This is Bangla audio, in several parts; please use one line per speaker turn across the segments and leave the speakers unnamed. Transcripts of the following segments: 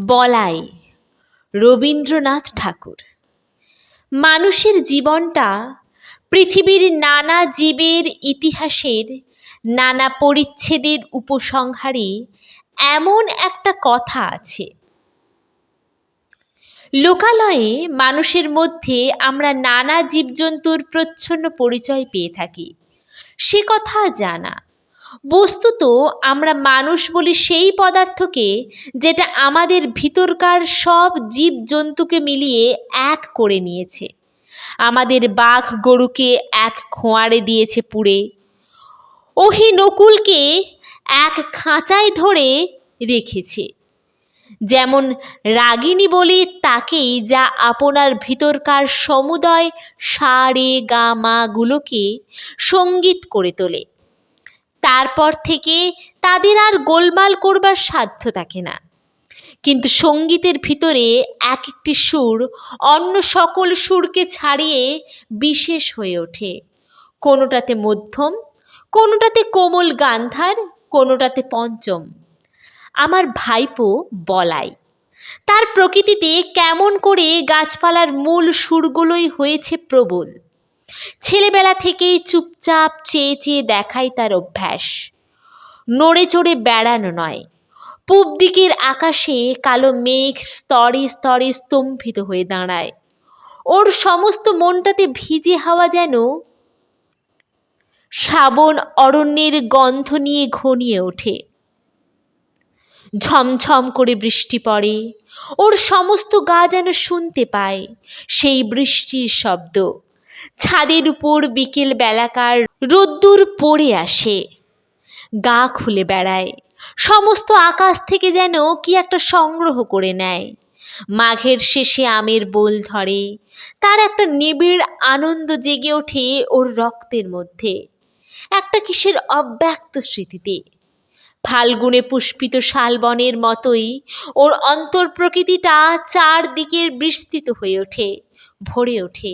বলাই রবীন্দ্রনাথ ঠাকুর। মানুষের জীবনটা পৃথিবীর নানা জীবের ইতিহাসের নানা পরিচ্ছেদের উপসংহারে এমন একটা কথা আছে। লোকালয়ে মানুষের মধ্যে আমরা নানা জীবজন্তুর প্রচ্ছন্ন পরিচয় পেয়ে থাকি, সে কথা জানা। বস্তুত আমরা মানুষ বলি সেই পদার্থকে যেটা আমাদের ভিতরকার সব জীবজন্তুকে মিলিয়ে এক করে নিয়েছে। আমাদের বাঘ গরুকে এক খোঁয়াড়ে দিয়েছে পুড়ে, ওহি নকুলকে এক খাঁচায় ধরে রেখেছে। যেমন রাগিনী বলি তাকেই, যা আপনার ভিতরকার সমুদয় সা রে গা মা গুলোকে সঙ্গীত করে তোলে। তারপর থেকে তাদের আর গোলমাল করবার সাধ্য থাকে না। কিন্তু সঙ্গীতের ভিতরে এক একটি সুর অন্য সকল সুরকে ছাড়িয়ে বিশেষ হয়ে ওঠে। কোনোটাতে মধ্যম, কোনোটাতে কোমল গান্ধার, কোনোটাতে পঞ্চম। আমার ভাইপো বলাই, তার প্রকৃতিতে কেমন করে গাছপালার মূল সুরগুলোই হয়েছে প্রবল। ছেলেবেলা থেকেই চুপচাপ চেয়ে চেয়ে দেখাই তার অভ্যাস, নড়ে চড়ে বেড়ানো নয়। পূব দিকের আকাশে কালো মেঘ স্তরে স্তরে স্তম্ভিত হয়ে দাঁড়ায়। ওর সমস্ত মনটাতে ভিজে হাওয়া যেন শ্রাবণ অরণ্যের গন্ধ নিয়ে ঘনিয়ে ওঠে। ঝমঝম করে বৃষ্টি পড়ে, ওর সমস্ত গা যেন শুনতে পায় সেই বৃষ্টির শব্দ। ছাদের উপর বিকেল বেলাকার রোদ্দুর পড়ে আসে, গা খুলে বেড়ায়, সমস্ত আকাশ থেকে যেন কি একটা সংগ্রহ করে নেয়। মাঘের শেষে আমের বোল ধরে, তার একটা নিবিড় আনন্দ জেগে ওঠে ওর রক্তের মধ্যে, একটা কিসের অব্যক্ত স্মৃতিতে। ফাল্গুনে পুষ্পিত শালবনের মতোই ওর অন্তর প্রকৃতিটা চারদিকের বিস্তৃত হয়ে ওঠে, ভরে ওঠে।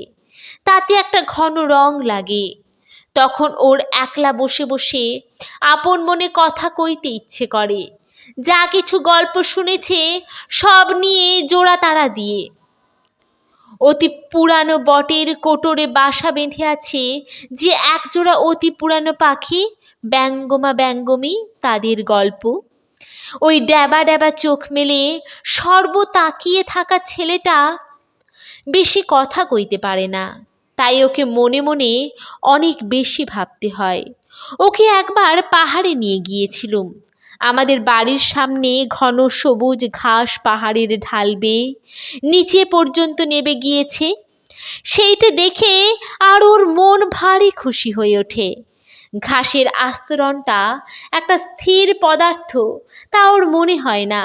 তাতে একটা ঘন রং লাগে। তখন ওর একলা বসে বসে আপন মনে কথা কইতে ইচ্ছে করে, যা কিছু গল্প শুনেছে সব নিয়ে জোড়া তাড়া দিয়ে। অতি পুরানো বটের কোটরে বাসা বেঁধে আছে যে একজোড়া অতি পুরানো পাখি, ব্যঙ্গমা ব্যঙ্গমী, তাদের গল্প। ওই ড্যাবা ড্যাবা চোখ মেলে সর্ব তাকিয়ে থাকা ছেলেটা বেশি কথা কইতে পারে না, তাই ওকে মনে মনে অনেক বেশি ভাবতে হয়। ওকে একবার পাহাড়ে নিয়ে গিয়েছিলুম। আমাদের বাড়ির সামনে ঘন সবুজ ঘাস পাহাড়ের ঢাল বেয়ে নিচে পর্যন্ত নেমে গিয়েছে। সেইটা দেখে আর ওর মন ভারী খুশি হয়ে ওঠে। ঘাসের আস্তরণটা একটা স্থির পদার্থ তা ওর মনে হয় না।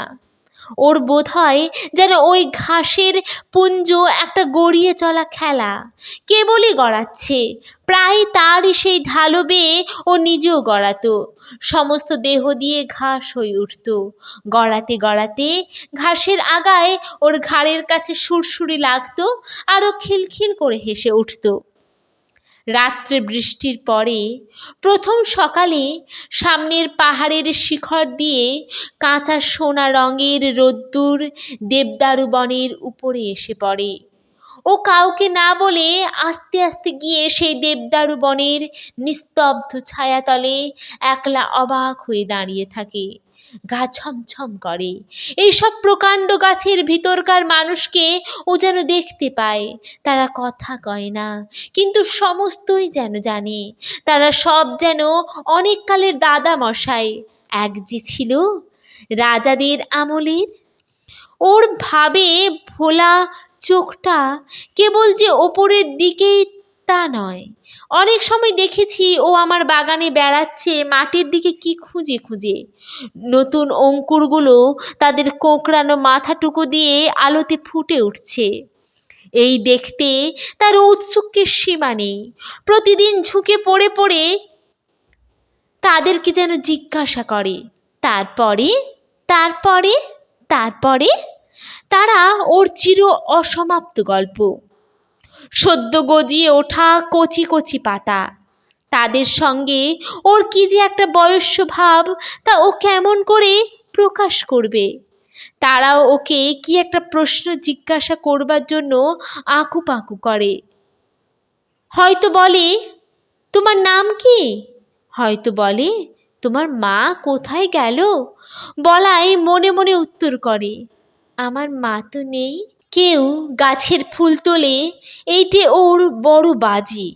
ওর বোধ হয় যেন ওই ঘাসের পুঞ্জ একটা গড়িয়ে চলা খেলা, কেবলই গড়াচ্ছে। প্রায় তারই সেই ঢালু বেয়ে ও নিজেও গড়াতো, সমস্ত দেহ দিয়ে ঘাস হয়ে উঠত। গড়াতে গড়াতে ঘাসের আগায় ওর ঘাড়ের কাছে সুরসুরি লাগতো, আর ও খিলখিল করে হেসে উঠত। রাত্রে বৃষ্টির পরে প্রথম সকালে সামনের পাহাড়ের শিখর দিয়ে কাঁচা সোনা রঙের রোদ্দুর দেবদারু বনের উপরে এসে পড়ে। ও কাউকে না বলে আস্তে আস্তে গিয়ে সেই দেবদারু বনের নিস্তব্ধ ছায়াতলে একলা অবাক হয়ে দাঁড়িয়ে থাকে। গা ছমছম করে। এইসব প্রকাণ্ড গাছের ভিতরকার মানুষকে ও যেন দেখতে পায়। তারা কথা কয় না, কিন্তু সমস্তই যেন জানে। তারা সব যেন অনেক কালের দাদা মশাই, এক যে ছিল রাজাদের আমলের। ওর ভাবে ভোলা চোখটা কেবল যে ওপরের দিকেই তা নয়। অনেক সময় দেখেছি ও আমার বাগানে বেড়াচ্ছে মাটির দিকে কি খুঁজে খুঁজে। নতুন অঙ্কুরগুলো তাদের কোঁকড়ানো মাথাটুকু দিয়ে আলোতে ফুটে উঠছে। এই দেখতে তার ঔৎসুক্যের সীমা নেই। প্রতিদিন ঝুঁকে পড়ে পড়ে তাদেরকে যেন জিজ্ঞাসা করে, তারপরে তারপরে তারপরে। তারা ওর চির অসমাপ্ত গল্প, সদ্য গজিয়ে ওঠা কচি কচি পাতা। তাদের সঙ্গে ওর কি যে একটা বয়স্য ভাব, তা ও কেমন করে প্রকাশ করবে। তারাও ওকে কি একটা প্রশ্ন জিজ্ঞাসা করবার জন্য আঁকুপাঁকু করে। হয়তো বলে, তোমার নাম কি? হয়তো বলে, তোমার মা কোথায় গেল? বলাই মনে মনে উত্তর করে, আমার মা তো নেই। কেউ গাছের ফুল তোলে, এইটে ওর বড় বাজি।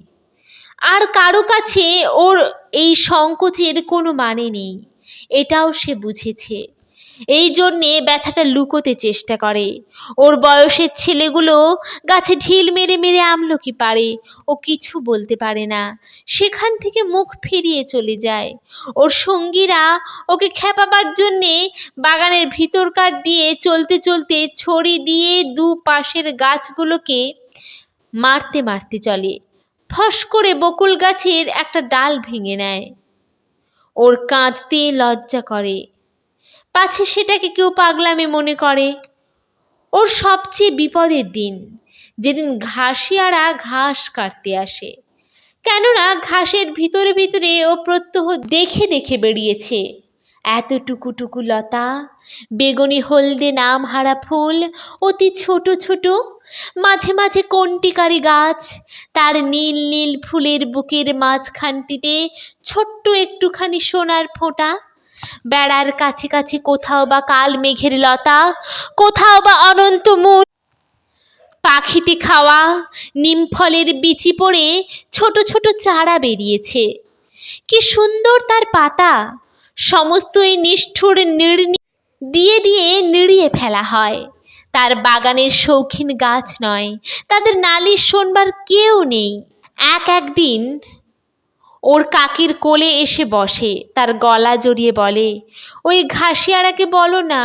আর কারো কাছে ওর এই সংকোচের কোনো মানে নেই, এটাও সে বুঝেছে। এই জন্যে ব্যথাটা লুকোতে চেষ্টা করে। ওর বয়সের ছেলেগুলো গাছে ঢিল মেরে মেরে আমলকি পাড়ে, ও কিছু বলতে পারে না, সেখান থেকে মুখ ফিরিয়ে চলে যায়। ওর সঙ্গীরা ওকে খেপাবার জন্যে বাগানের ভিতরকার দিয়ে চলতে চলতে ছড়ি দিয়ে দু পাশের গাছগুলোকে মারতে মারতে চলে। ফস করে বকুল গাছের একটা ডাল ভেঙে নেয়। ওর কাঁদতে লজ্জা করে, পাছে সেটাকে কেউ পাগলামি মনে করে। ওর সবচেয়ে বিপদের দিন, যেদিন ঘাসিয়ারা ঘাস কাটতে আসে। কেননা ঘাসের ভিতরে ভিতরে ও প্রত্যহ দেখে দেখে বেরিয়েছে এতটুকু টুকু লতা, বেগুনি হলদে নামহারা ফুল, অতি ছোট ছোট, মাঝে মাঝে কণ্টিকারি গাছ, তার নীল নীল ফুলের বুকের মাঝখানটিতে ছোট্ট একটুখানি সোনার ফোঁটা, বেড়ার কাছে কাছে কোথাও বা কাল মেঘের লতা, কোথাও বা অনন্ত মূল, পাখিতে খাওয়া নিমফলের বিচি পড়ে ছোট ছোট চারা বেরিয়েছে। কি সুন্দর তার পাতা! সমস্তই নিষ্ঠুর দিয়ে দিয়ে নিড়িয়ে ফেলা হয়। তার বাগানের শৌখিন গাছ নয়, তাদের নালিশ শোনবার কেউ নেই। একদিন ওর কাকির কোলে এসে বসে, তার গলা জড়িয়ে বলে, ওই ঘাসিয়ারাকে বলো না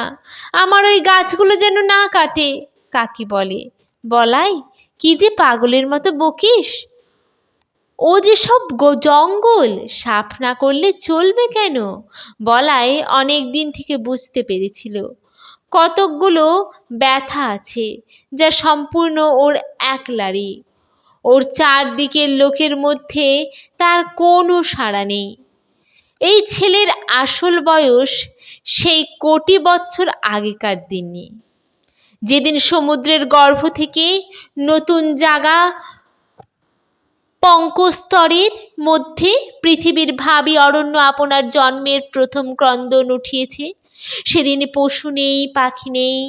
আমার ওই গাছগুলো যেন না কাটে। কাকি বলে, বলাই, কি যে পাগলের মতো বকিস? ও যে সব জঙ্গল, সাফ না করলে চলবে কেন? বলাই অনেক দিন থেকে বুঝতে পেরেছিল কতকগুলো ব্যথা আছে যা সম্পূর্ণ ওর একলারই। ওর চারদিকের লোকের মধ্যে তার কোনো সাড়া নেই। এই ছেলের আসল বয়স সেই কোটি বছর আগেকার দিনে, যেদিন সমুদ্রের গর্ভ থেকে নতুন জাগা পঙ্কস্তরের মধ্যে পৃথিবীর ভাবী অরণ্য আপনার জন্মের প্রথম ক্রন্দন উঠিয়েছে। সেদিন পশু নেই, পাখি নেই,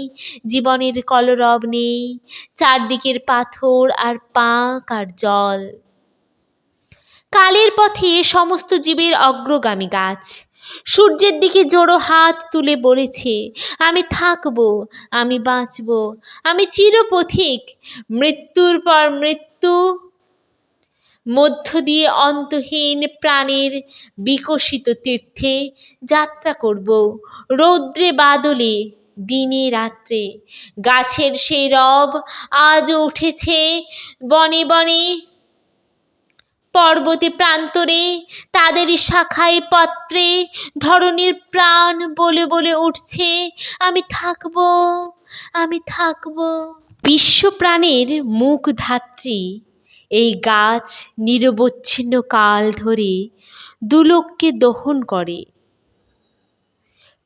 জীবনের কলরব নেই, চারদিকের পাথর আর পাঁক আর জল। কালের পথে সমস্ত জীবের অগ্রগামী গাছ সূর্যের দিকে জোড়ো হাত তুলে বলেছে, আমি থাকবো, আমি বাঁচবো, আমি চিরপথিক, মৃত্যুর পর মৃত্যু মধ্য দিয়ে অন্তহীন প্রাণের বিকশিত তীর্থে যাত্রা করব, রৌদ্রে বাদলে দিনে রাত্রে। গাছের সেই রব আজও উঠেছে বনে বনে, পর্বতে প্রান্তরে, তাদেরই শাখায় পত্রে ধরণীর প্রাণ বলে বলে উঠছে, আমি থাকবো, আমি থাকবো। বিশ্বপ্রাণের মুখ ধাত্রী এই গাছ নিরবচ্ছিন্ন কাল ধরে দুলোককে দহন করে।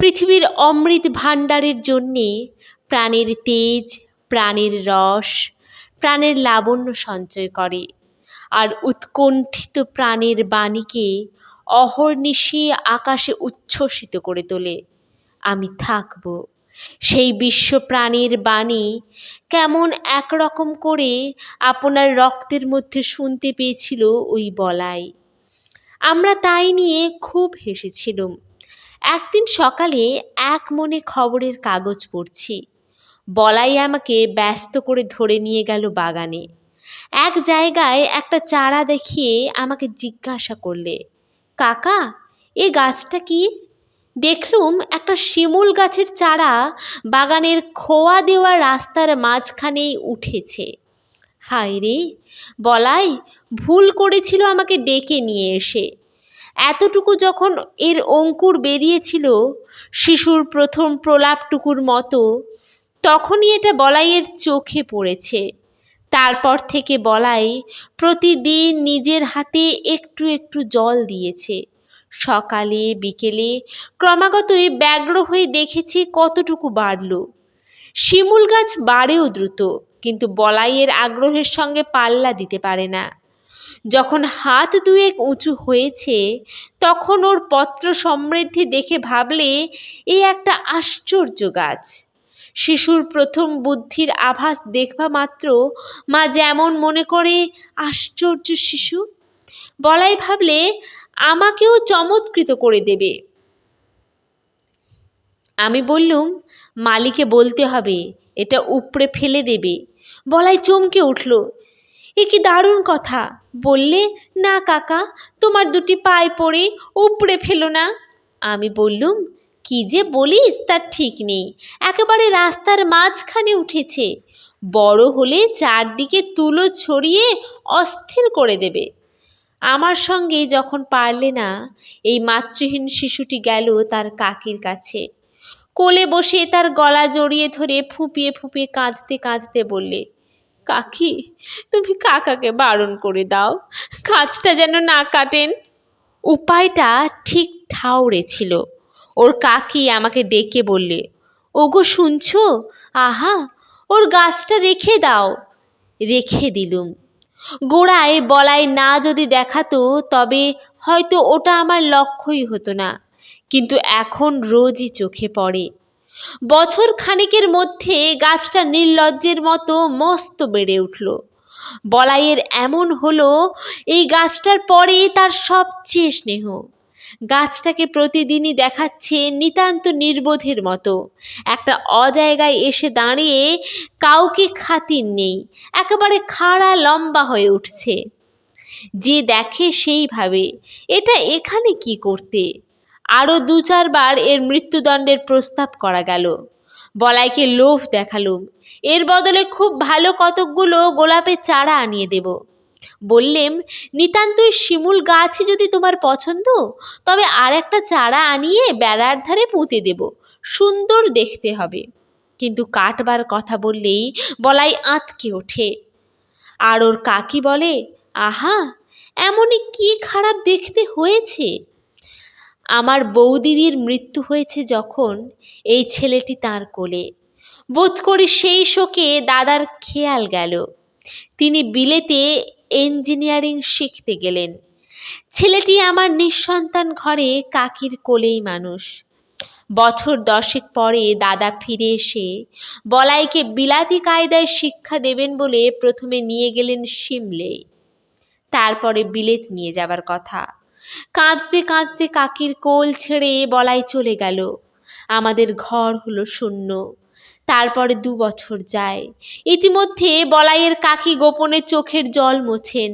পৃথিবীর অমৃত ভাণ্ডারের জন্যে প্রাণের তেজ, প্রাণের রস, প্রাণের লাবণ্য সঞ্চয় করে, আর উৎকণ্ঠিত প্রাণের বাণীকে অহর্নিশি আকাশে উচ্ছ্বসিত করে তোলে। আমি থাকব। সেই বিশ্ব প্রাণের বাণী কেমন একরকম করে আপনার রক্তের মধ্যে শুনতে পেয়েছিল ওই বলাই। আমরা তাই নিয়ে খুব হেসেছিলুম। একদিন সকালে এক মনে খবরের কাগজ পড়ছি। বলাই আমাকে ব্যস্ত করে ধরে নিয়ে গেল বাগানে। এক জায়গায় একটা চারা দেখিয়ে আমাকে জিজ্ঞাসা করলে, কাকা, এ গাছটা কি? দেখলুম একটা শিমুল গাছের চারা বাগানের খোয়া দেওয়া রাস্তার মাঝখানেই উঠেছে। হায় রে, বলাই ভুল করেছিল আমাকে ডেকে নিয়ে এসে। এতটুকু যখন এর অঙ্কুর বেরিয়েছিল, শিশুর প্রথম প্রলাপটুকুর মতো, তখনই এটা বলাইয়ের চোখে পড়েছে। তারপর থেকে বলাই প্রতিদিন নিজের হাতে একটু একটু জল দিয়েছে, সকালে বিকেলে ক্রমাগতই ব্যগ্র হয়ে দেখেছি কতটুকু বাড়ল। শিমুল গাছ বাড়েও দ্রুত, কিন্তু বলাইয়ের আগ্রহের সঙ্গে পাল্লা দিতে পারে না। যখন হাত দুয়েক উঁচু হয়েছে তখন ওর পত্র সমৃদ্ধি দেখে ভাবলে এ একটা আশ্চর্য গাছ। শিশুর প্রথম বুদ্ধির আভাস দেখবা মাত্র মা যেমন মনে করে আশ্চর্য শিশু, বলাই ভাবলে আমাকেও চমৎকৃত করে দেবে। আমি বললুম, মালিকে বলতে হবে, এটা উপড়ে ফেলে দেবে। বলাই চমকে উঠল, এ কি দারুণ কথা! বললে, না কাকা, তোমার দুটি পায়ে পড়ে উপড়ে ফেলো না। আমি বললুম, কি যে বলিস তার ঠিক নেই, একেবারে রাস্তার মাঝখানে উঠেছে, বড় হলে চারদিকে তুলো ছড়িয়ে অস্থির করে দেবে। আমার সঙ্গে যখন পারলে না, এই মাতৃহীন শিশুটি গেল তার কাকির কাছে। কোলে বসে তার গলা জড়িয়ে ধরে ফুঁপিয়ে ফুঁপিয়ে কাঁদতে কাঁদতে বললে, কাকি, তুমি কাকাকে বারণ করে দাও, কাজটা যেন না কাটেন। উপায়টা ঠিক ঠাউরে ছিল। ওর কাকি আমাকে ডেকে বললে, ওগো শুনছো, আহা, ওর গাছটা রেখে দাও। রেখে দিলুম। গোড়ায় বলাই না যদি দেখাতো তবে হয়তো ওটা আমার লক্ষ্যই হতো না, কিন্তু এখন রোজই চোখে পড়ে। বছর খানিকের মধ্যে গাছটা নির্লজ্জের মতো মস্ত বেড়ে উঠল। বলাইয়ের এমন হলো, এই গাছটার পরে তার সবচেয়ে স্নেহ। গাছটাকে প্রতিদিনই দেখাচ্ছে নিতান্ত নির্বোধের মতো, একটা অজায়গায় এসে দাঁড়িয়ে কাউকে খাতির নেই, একেবারে খাড়া লম্বা হয়ে উঠছে। যে দেখে সেই ভাবে, এটা এখানে কি করতে? আরও ২-৪ বার এর মৃত্যুদণ্ডের প্রস্তাব করা গেল। বলাইকে লোভ দেখালুম, এর বদলে খুব ভালো কতকগুলো গোলাপের চারা আনিয়ে দেব। বললেম, নিতান্তই শিমুল গাছই যদি তোমার পছন্দ, তবে আর একটা চারা আনিয়ে বেড়ার ধারে পুঁতে দেব, সুন্দর দেখতে হবে। কিন্তু কাটবার কথা বললেই বলাই আঁতকে ওঠে। আর ওর কাকি বলে, আহা, এমনই কি খারাপ দেখতে হয়েছে? আমার বৌদিদির মৃত্যু হয়েছে যখন, এই ছেলেটি তার কোলে। বোধ করি সেই শোকে দাদার খেয়াল গেল। তিনি বিলেতে ইঞ্জিনিয়ারিং শিখতে গেলেন। ছেলেটি আমার নিঃসন্তান ঘরে কাকির কোলেই মানুষ। বছর 10 পরে দাদা ফিরে এসে বলাইকে বিলাতি কায়দায় শিক্ষা দেবেন বলে প্রথমে নিয়ে গেলেন সিমলে, তারপরে বিলেত নিয়ে যাবার কথা। কাঁদতে কাঁদতে কাকির কোল ছেড়ে বলাই চলে গেল। আমাদের ঘর হলো শূন্য। তারপরে 2 বছর যায়। ইতিমধ্যে বলাইয়ের কাকি গোপনে চোখের জল মোছেন,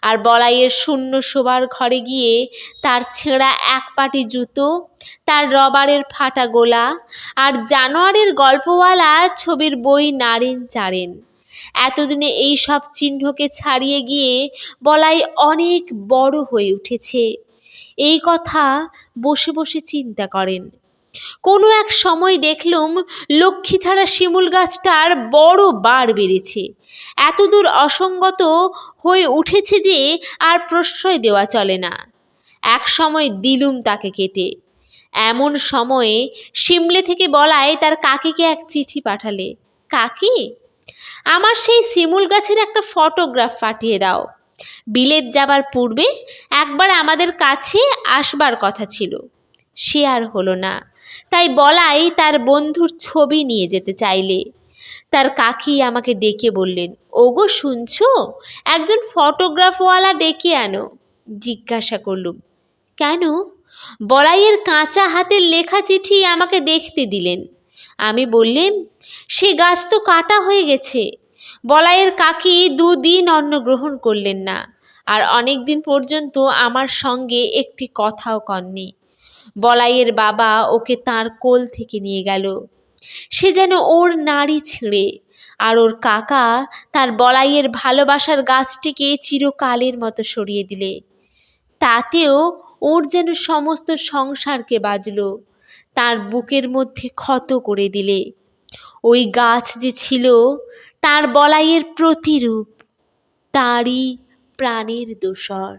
আর বলাইয়ের শূন্য শোবার ঘরে গিয়ে তার ছেঁড়া এক পাটি জুতো, তার রবারের ফাটা গোলা আর জানোয়ারের গল্পওয়ালা ছবির বই নাড়েন চাড়েন। এতদিনে এই সব চিহ্নকে ছাড়িয়ে গিয়ে বলাই অনেক বড় হয়ে উঠেছে, এই কথা বসে বসে চিন্তা করেন। কোনো এক সময় দেখলুম লক্ষ্মী ছাড়া শিমুল গাছটার বড় বার বেড়েছে, এতদূর অসঙ্গত হয়ে উঠেছে যে আর প্রশ্রয় দেওয়া চলে না। এক সময় দিলুম তাকে কেটে। এমন সময়ে সিমলে থেকে বলাই তার কাকিকে এক চিঠি পাঠালে, কাকি, আমার সেই শিমুল গাছের একটা ফটোগ্রাফ পাঠিয়ে দাও। বিলেত যাবার পূর্বে একবার আমাদের কাছে আসবার কথা ছিল, সে আর হলো না। তাই বলাই তার বন্ধুর ছবি নিয়ে যেতে চাইলে তার কাকি আমাকে ডেকে বললেন, ওগো শুনছো, একজন ফটোগ্রাফওয়ালা ডেকে আনো। জিজ্ঞাসা করলুম, কেন? বলাইয়ের কাঁচা হাতের লেখা চিঠি আমাকে দেখতে দিলেন। আমি বললেম, সে গাছ তো কাটা হয়ে গেছে। বলাইয়ের কাকি 2 দিন অন্ন গ্রহণ করলেন না, আর অনেক দিন পর্যন্ত আমার সঙ্গে একটি কথাও কননি। বলাইয়ের বাবা ওকে তার কোল থেকে নিয়ে গেল, সে যেন ওর নাড়ি ছিঁড়ে, আর ওর কাকা তার বলাইয়ের ভালোবাসার গাছটিকে চিরকালের মতো সরিয়ে দিলে। তাতেও ওর যেন সমস্ত সংসারকে বাজল, তার বুকের মধ্যে ক্ষত করে দিলে। ওই গাছ যে ছিল তার বলাইয়ের প্রতিরূপ, তারই প্রাণের দোসর।